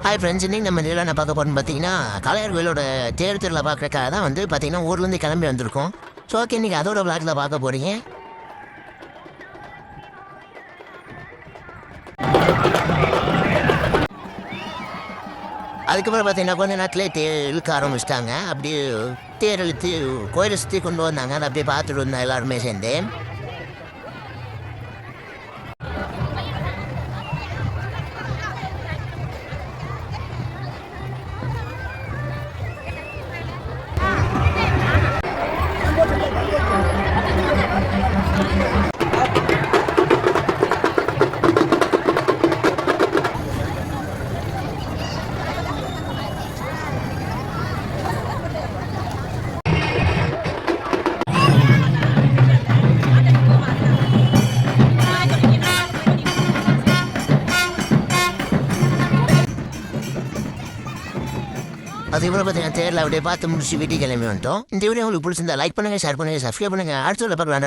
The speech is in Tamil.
ஹாய் ஃப்ரெண்ட்ஸ், இன்னைக்கு நம்ம நிலையில் என்ன பார்க்க போகிறோம்னு பார்த்தீங்கன்னா காளையார் கோயிலோட தேர் திருவிழா பார்க்குறக்காக தான் பார்த்தீங்கன்னா ஊர்லேருந்து கிளம்பி வந்திருக்கோம். ஸோ ஓகே, இன்றைக்கி அதோட விளாட்டில் பார்க்க போகிறீங்க. அதுக்கப்புறம் பார்த்தீங்கன்னா கொஞ்ச நேரத்தில் இழுக்க ஆரம்பிச்சிட்டாங்க. அப்படியே தேர் இழுத்து கோயிலை சுற்றி கொண்டு வந்தாங்க. அதை அப்படியே பார்த்துட்டு வந்தோம் எல்லாருமே சேர்ந்து. அதுக்கப்புறம் பார்த்தீங்கன்னா தேரில் அப்படியே பார்த்து முடிச்சு வீட்டுக்கு கிளம்பி வந்துட்டோம். இந்த வீடியோ உங்களுக்கு பிடிச்சிருந்தா லைக் பண்ணுங்கள், ஷேர் பண்ணுங்கள், சப்ஸ்கிரைப் பண்ணுங்கள். அடுத்த பார்க்கலாம்.